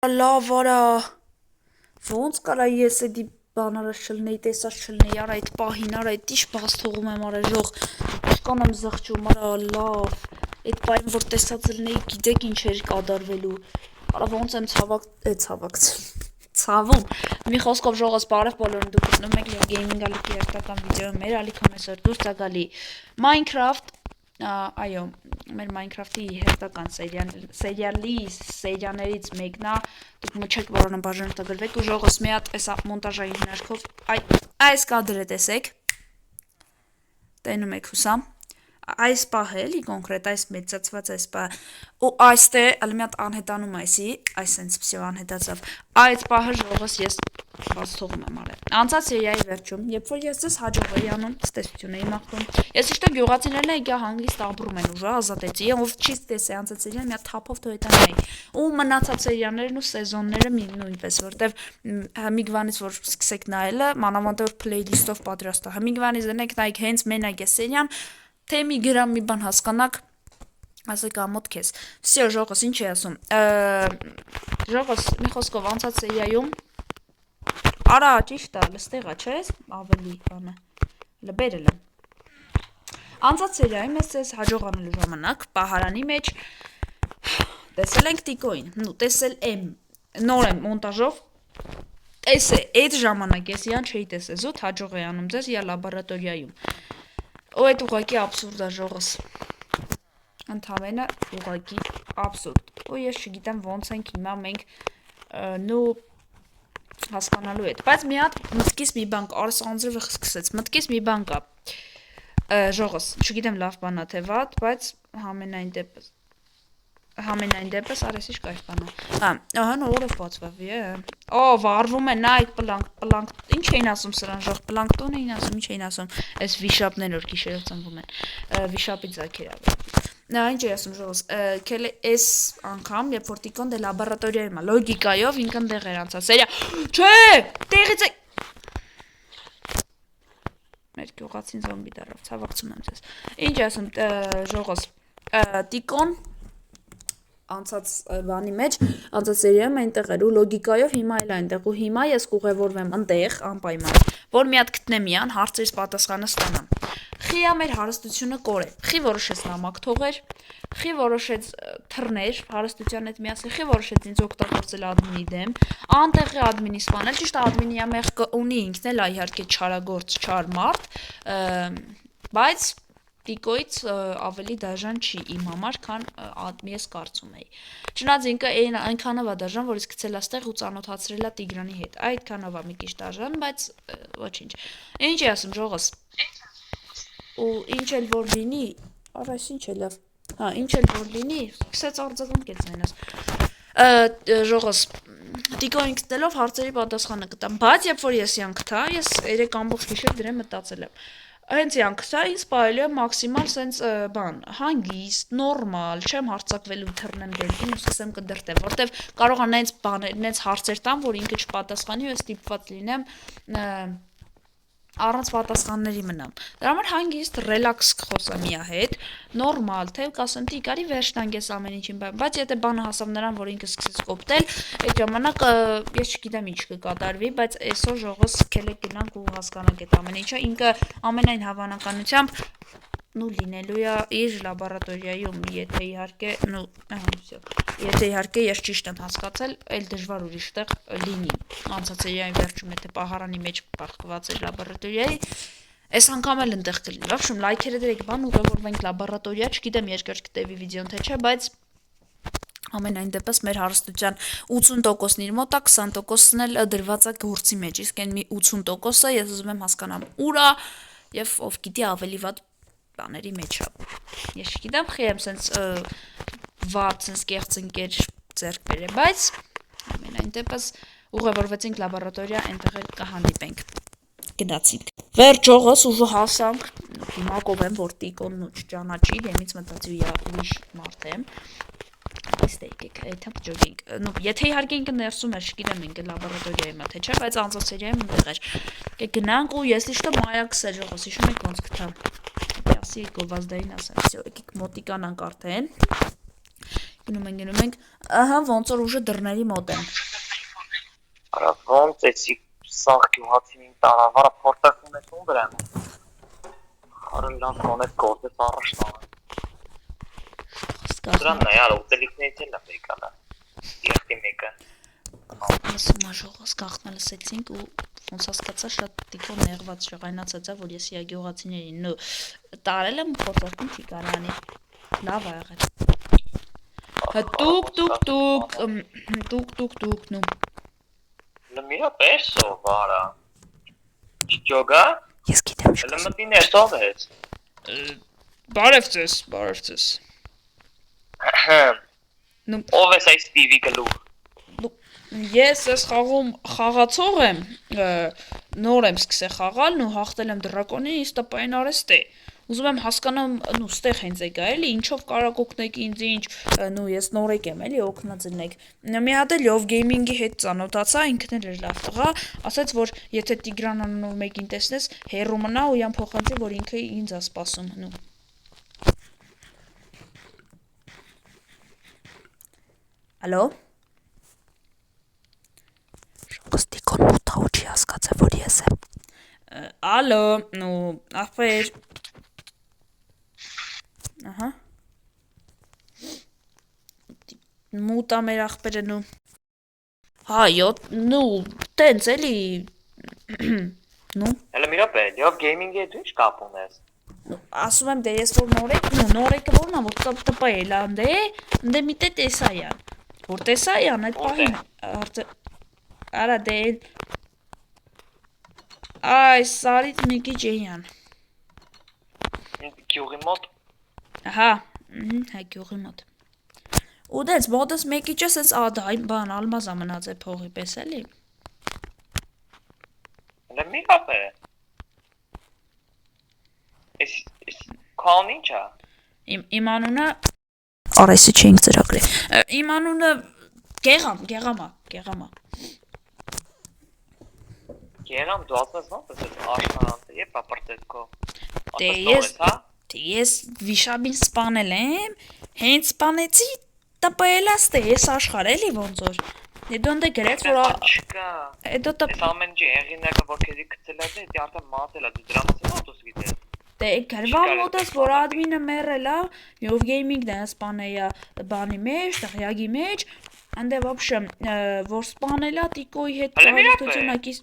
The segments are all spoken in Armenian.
Լավ արա, ոնց կարա ես էդի բանարը շլնեի, տեսած շլնեի, արա այդ պահին, արա այդ ինչ բաց թողում եմ արա ժող, կանեմ զղջում, արա լավ, այդ պահին որ տեսած լնեի, գիտեք ինչ էր կադարվելու, արա ոնց եմ ցավում, մի խոսքով ժողս բարև բոլորին դուք գտնում եք եւ գեյմինգ ալիքի հերթական վիդեոյը մեր ալիքում այսօր դուրս է գալի Minecraft, այո, մեր Minecraft-ի հերթական սերիաներից մեկն է, դուք մոչեք որոնը բաժանորդագրվեք ու ժողս մի հատ էսա մոնտաժային հնարքով այս կադրը տեսեք, տենում եք հուսամ, այս պահը էլի կոնկրետ այս մեծացված այս պահը ու այստեղ ալի մի հատ անհետանում այսի, այս sense всё անհետացավ, այս պահը ժողս ես բաց թողում եմ արել, անցած սերիայի վերջում, երբ որ ես ձեզ հաջող էի անում, ցտեսություն էի մաղթում, ես իշտե գյուղացիներն էի գա հանգիստ ապրում են ուժը ազատեցի, ով չի տեսե անցած սերիան մի հատ թափով թողետանեի, ու մնացած սերիաներն ու սեզոնները նույնպես, որտեվ Համիգվանից որ սկսեք նայելը, մանավանդ որ playlist-ով պատրաստ է, Համիգվանից դնեք նայեք հենց մենակ է սերիան, թե մի գրամ մի բան հասկանաք, ասեք ամոթ քեզ, всё ժողս ինչ է ասում, ժողս մի խոսքով անցած սերիայում, արա ճիշտ է, լստեղա չես, ավելի բանը, լբերել եմ, անցած սերիայում ես ձեզ հաջող անելու ժամանակ, պահարանի մեջ, տեսել ենք տիկոին, տեսել եմ, նոր եմ մոնտաժով, տեսե, այդ ժամանակ ես յան չէի տեսե, զուտ հաջող է անում ձեզ յա լաբորատորիայում, ու այդ ուղակի աբսուրդ է ժողս, ընդամենը ուղակի աբսուրդ, ու ես չգիտեմ ոնց ենք հիմա մենք նու հասկանալու հետ, բայց մի հատ մտքիս մի բան կա, արս անձրվը սկսեց, մտքիս մի բան կա, ժողս, չգիտեմ լավ բանա թե վատ, բայց համենայն դեպս արես ինչ կայֆ բանա, ահան օրով բացվավ, վարվում է, նայք պլանկ, ինչ էին ասում սրան ժող, պլանկտոն էին ասում, ինչ էին ասում, այս վիշապներ որ գիշերով ծնվում են, վիշապի ձակեր ինչ է ասում ժողս, կել էս անգամ, երբ որ տիկոն դե լաբորատորիայում է, լոգիկայով ինքն դեղ էր անցած, սերիա, չէ, տեղից է, մեր գյուղացին զոմբի դարավ, ցավակցում եմ ձեզ, ինչ է ասում ժողս, տիկոն, անցած բանի մեջ, անցած սերիայում այնտեղ էր ու լոգիկայով հիմա էլ այնտեղ ու հիմա ես կուղևորվեմ այնտեղ անպայման, որ մի հատ գտնեմ յան հարցերից պատասխանը ստանամ, խիա մեր հարստությունը կորել, խի որոշեց նամակ թողեր, խի որոշեց թռներ հարստության հետ միասին, խի որոշեց ինձ օգտագործել ադմինի դեմ, անտեղի ադմինի սպանել, ճիշտ ադմինի մեղքը ունի ինքն էլ իհարկե չարագործ, չար մարդ, բայց տիկոից ավելի դաժան չի իմ համար, քան ես կարծում էի, չնայած ինքը այնքանով է դաժան, որ իսկ գցել աստեղ ու ծանոթացրել է Տիգրանի հետ, այդքանով է մի քիչ դաժան, բայց ոչինչ, ինչ է ասում ժողս, ու ինչ էլ որ լինի, արայս ինչ է լավ, ինչ էլ որ լինի, սկսեց արձագանք է ձայնս, ժողս, տիկոյին գտնելով հարցերի պատասխանը կտամ, բայց երբ որ ես յան գտա, ես 3 ամբողջ գիշեր դրեմ մտածել եմ, հենց յան գտա, ինձ պահելու է մաքսիմալ սենց բան, հանգիստ, նորմալ, չեմ հարցակվելու թռնեմ դեպքին ու սկսեմ կդրտեմ, որտեվ կարող է նենց բաներ, նենց հարցեր տամ, որ ինքը չպատասխանի ու ես ստիպված լինեմ առանց պատասխանների մնամ, դրա համար հանգիստ, ռելաքս կխոսամ իա հետ, նորմալ, թե կասեմ տիկարի վերջ տանգես ամեն ինչին, բայց եթե բանը հասավ նրան, որ ինքը սկսեց կոպտել, այդ ժամանակ ես չգիտեմ ինչ կկատարվի, բայց այսօր ժողոս քելեք գնանք ու հասկանանք այդ ամեն ինչը, ինքը ամենայն հավանականությամբ նու լինելու է իր լաբորատորիայում, եթե իհարկե ես ճիշտ եմ հասկացել, էլ դժվար ուրիշ տեղ լինի, անցած սերիայի վերջում եթե պահարանի մեջ պահկված էր լաբորատորիայի, այս անգամ էլ ընդեղ կլինի, վաբշում լայքերը դրեք բան ուղևորվենք լաբորատորիա, չգիտեմ երկար կտևի վիդեոն թե չէ, բայց ամենայն դեպս մեր հարստության 80%-ն իր մոտ է, 20%-ն էլ դրված է գործի մեջ, իսկ այն մի 80%-ը ես ուզում եմ հասկանամ ուր է եւ ով գիտի ավելի վատ բաների մեջ է, ես չգիտեմ խի եմ սենց վատ, սենց կեղծ ընկեր ձեռք բերեմ, բայց ամենայն դեպս ուղևորվեցինք լաբորատորիա, այնտեղ էլ կհանդիպենք, գնացինք, վերջողս ուժը հասանք, հիմա կովեմ, որ տիկոնն ու չճանաչի, եմից մտածի ուրիշ մարդ եմ, այստեղ եկեք, այդապ ջոգինք, եթե իհարկե ինքը ներսում էր, չգիտեմ ինքը լաբորատորիայում է, թե չէ, բայց անցած սերիայում ընդեղ էր, գնանք ու ես իշտը մայակս էր ժողոս, իշում եք ոնց գտամ, ասի գովազդային ասեմ, եկեք մոտիկանանք արդեն, Գնում ենք, ահա ոնց որ ուժը դռների մոտ են։ Արա ոնց էսի սաղ գյուղացին տարավարա փորտակում ես ում վրա։ Արն լավ կոնես գործես առաջնա։ Դրան նայ արա ուտելիքներից էլ է եկալա։ Երթի մեկը։ Ասում աշողս գախնա լսեցինք ու ոնց հասկացա շատ տիկո նեղված շղայնացած է, որ ես իա գյուղացիներին ու տարել եմ փորձարկում չի կարանի։ Լավ ա եղել։ Тук ну. Նմիրա պեսո վարա։ Չջոգա։ Ես գիտեմ շկաս։ Լմտին էսով ես։ Բարև ձեզ։ Ով ես այս տիվի գլուխ։ Ես ես խաղում խաղացող եմ, նոր եմ սկսել խաղալն ու հաղթել եմ դրակոնին, իսկ տպային արեստ է։ Ուզում եմ հասկանամ, նու ստեղ հենց եկա էլի, ինչով կարող օգնեք ինձ ինչ, նու ես նորեկ եմ էլի օգնածնեք։ Մի հատ էլ Love Gaming-ի հետ ծանոթացա, ինքն էլ էր լավ տղա, ասաց որ եթե Տիգրան անունով մեկին տեսնես, հեռու մնա ու յան փոխանցի, որ ինքը ինձ է սպասում, նու։ Ալո։ Շոկստիկոն մութա ու չի հասկացել, որ ես եմ։ Ալո, նու, ախպեր։ Ահա։ Մուտա մեր ախպերը նու։ Հա, նու, տենց էլի։ Նու։ Հələ մի րոպե, Love Gaming-ի հետ ինչ կապ ունես։ Ասում եմ դե ես որ նորեկը որն ա որ տպ էլա դե մի տե տեսա յան։ Որ տեսա յան այդ պահին արա դե Այ սարից մի քիչ էյան։ Գյուղի մոտ։ Ահա, հա գյուղի մոտ։ Ու դες մոտս մեկի չէ սենց բան ալմազա մնաց է փողի պես էլի։ Հələ մի րոպե։ Էս քան ինչա։ Իմ անունը Արեսի չենք ծրագրի։ Իմ անունը Գեղամա։ Գերամ դու ասես ոնց ես աշնանանց է պապարտեցկո։ Դե ես վիշապին սպանել եմ, հենց սպանեցի տպելաստ է, ես աշխար էլի ոնց որ։ Հետո ընդ է գրեց որ հետո Այս ամեն ինչի հեղինակը որ քեզի գցել է, դե արդեն մատել է, դու դրա մասին ո՞նց գիտես։ Դե գրվա մոտս որ ադմինը մեռել է, Love Gaming-ն է սպանել է բանի մեջ, տղյակի մեջ, անդե вообще որ սպանել է տիկոյի հետ հարստությունակից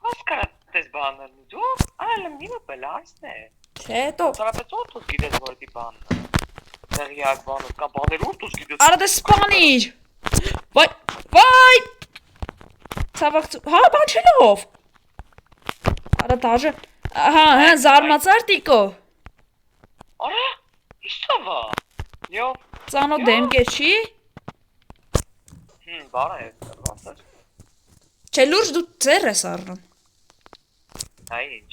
Հասկացես բանը դու, այլ մի րոպե լարսն է։ Չէ, հետո Ծարապեց ո՞նց գիտես որ դի բանն։ Տեղյակ բանը կամ բաներ ո՞նց գիտես։ Արա դե սպանիր։ Վայ։ Ցավոք, հա բաչելով։ Արա դաժե, ահա, զարմացար տիկո։ Արա, իսավա։ Յո։ Ծանոթ դեմք է չի։ Բարը, ասած։ Չէ լուրջ դու ծեր ես առնում։ Այ ինչ։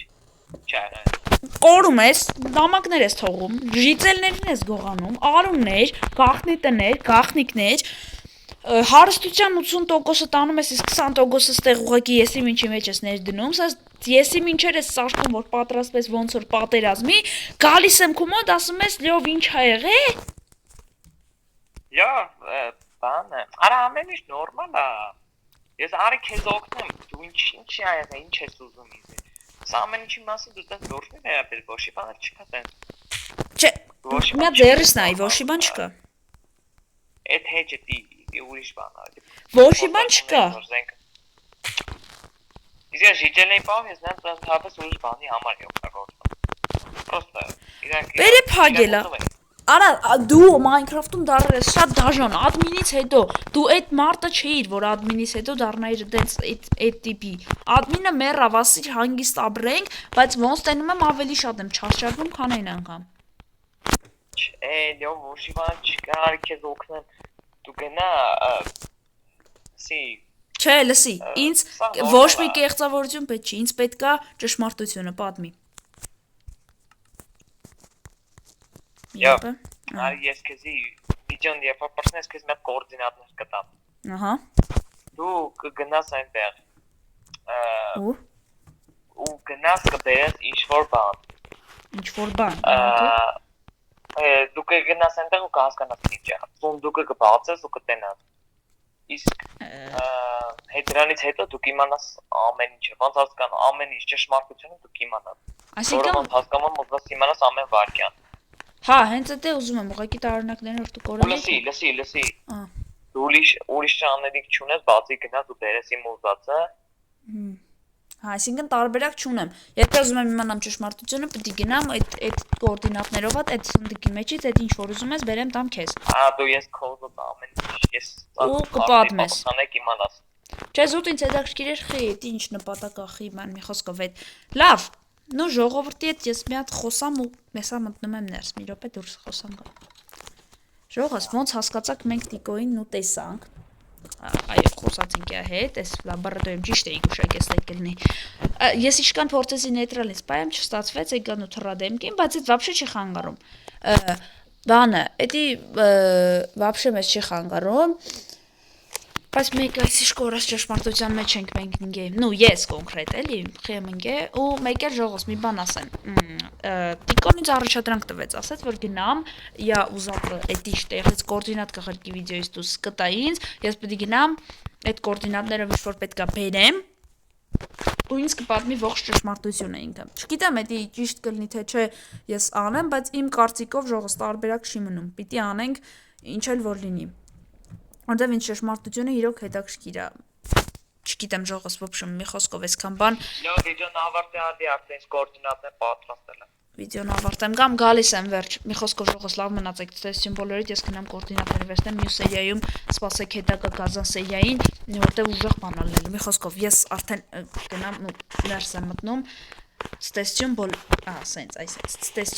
Չէ։ Կորում ես, նամակներ ես թողում, ժիծելներին ես գողանում, արուններ, գախնիկներ, հարստության 80%-ը տանում ես, իսկ 20%-ը ստեղ ուղղակի եսի ինչի մեջ ես ներդնում, սա եսի ինչեր ես սարքում, որ պատրաստվես ոնց որ պատերազմի, գալիս եմ քո մոտ, ասում ես լյով ինչ ա եղել։ Յա, բանը, արա ամեն ինչ նորմալ ա։ Ես արի քեզ օգնեմ, դու ինչի ա եղել, ինչ ես ուզում ինձ։ Սա ամեն ինչի մասին դու տես դորշին վերաբեր, ոչի բան չկա տես։ Չէ, մի հատ ձեռիս նայ, ոչի բան չկա։ Էդ հեջը դի ուրիշ բան ա։ Ոչի բան չկա։ Իսկ ժիջելեի բան ես նենց ընդհանրապես ուրիշ բանի համար է օգտագործում։ Պրոստը իրենք Բերի փագելա։ Արա դու Minecraft-ում դառել ես շատ դաժան, ադմինից հետո դու այդ մարտը չէիր, որ ադմինից հետո դառնայիր դենց այդ տիպի։ Ադմինը մեռավ, ասիր հանգիստ ապրենք, բայց ոնց տենում եմ ավելի շատ եմ չարչարվում, քան այն անգամ։ Չէ, լյո ոչի բան չկա, արի քեզ օգնեմ։ Դու գնա սի Չէ, լսի, ինձ ոչ մի կեղծավորություն պետք չի, ինձ պետք է ճշմարտությունը, պատմի։ Յա, արի ես քեզի վիդեոն երբ ապրտնես քեզ մեկ կոորդինատներ կտամ։ Ահա։ Դու կգնաս այնտեղ։ Ու գնաս կբերես ինչ-որ բան։ Ինչ-որ բան։ դու կգնաս այնտեղ ու կհասկանաս ինչ է։ Սունդուկը կբացես ու կտենաս։ Իսկ դրանից հետո դու կիմանաս ամեն ինչը, ոնց հասկանա ամեն ինչ ճշմարտությունը դու կիմանաս։ Այսինքն ոնց հասկանում ուզես իմանաս ամեն վարքյան։ հա, հենց դա ուզում եմ, ուղղակի տարօրինակներն որ դու կորել Լսի։ Դու ուրիշ ճանաչիկ չունես, բացի գնաս ու բերես իմ ուզածը։ Հա, այսինքն տարբերակ չունեմ։ Եթե ուզում եմ իմանամ ճշմարտությունը, պետք է գնամ այդ կոորդինատներով այդ սնդիկի մեջից այդ ինչ որ ուզում ես, բերեմ տամ քեզ։ Հա, դու ես կոդը ամեն ինչ ես ու կպատմես։ Իմանաս։ Չէ, զուտ ինձ հետաքրքիր էր խի, դա ինչ նպատակ ախի, ման մի խոսքով այդ։ Լավ, նո ժողովրդի հետ ես մի հատ խոսամ ու մեսա մտնում եմ ներս, մի րոպե դուրս խոսամ գա։ Ժողովուրդ, ոնց հասկացաք մենք Տիկոին ու տեսանք։ Այո, խոսացինք իա հետ, այս լաբորատորիայում ճիշտ էի գուշակեցնել կլինի։ Ես իշքան փորձեցի նեյտրալից պայեմ, չստացվեց, եկան ու թռադեմքին, բայց այդ вообще չի խանգարում։ Բանը, էդի вообще մեզ չի խանգարում։ Բայց մեկ այսի շկորած ճշմարտության մեջ ենք մենք ինգե, նու ես կոնկրետ էլի, խեմ ինգե, ու մեկ էլ ժողովուրդ մի բան ասեմ։ Տիկոն ինձ առաջադրանք տվեց, ասեց որ գնամ, իա ուզածը էդի տեղից կոորդինատ կղրկի վիդեոից դուս կտա ինձ, ես պետք է գնամ այդ կոորդինատները ինչ որ պետքա բերեմ, ու ինձ կպատմի ողջ ճշմարտությունը ինքը։ Չգիտեմ էդի ճիշտ կլինի թե չէ ես անեմ, բայց իմ կարծիքով ժողովուրդ տարբերակ չի մնում։ Պիտի անենք ինչ էլ որ լինի։ Որտեւ ինչ ճշմարտությունը իրոք հետաքրքիր է։ Չգիտեմ ժողովուրդ, в общем, մի խոսքով այսքան բան։ Լավ, վիդեոն ավարտի արդի արդեն կոորդինատներ պատրաստել եմ։ Վիդեոն ավարտեմ կամ գալիս եմ վերջ։ Մի խոսքով ժողովուրդ լավ մնացեք, տեսություն բոլորիդ, ես գնամ կոորդինատները վերցնեմ մյուս սերիայում, սպասեք հետագա գազան սերիային, որտեղ ուժեղ բան ալնելու։ Մի խոսքով ես արդեն գնամ ու ներս եմ մտնում։ Տեսություն ասենց, այսպես,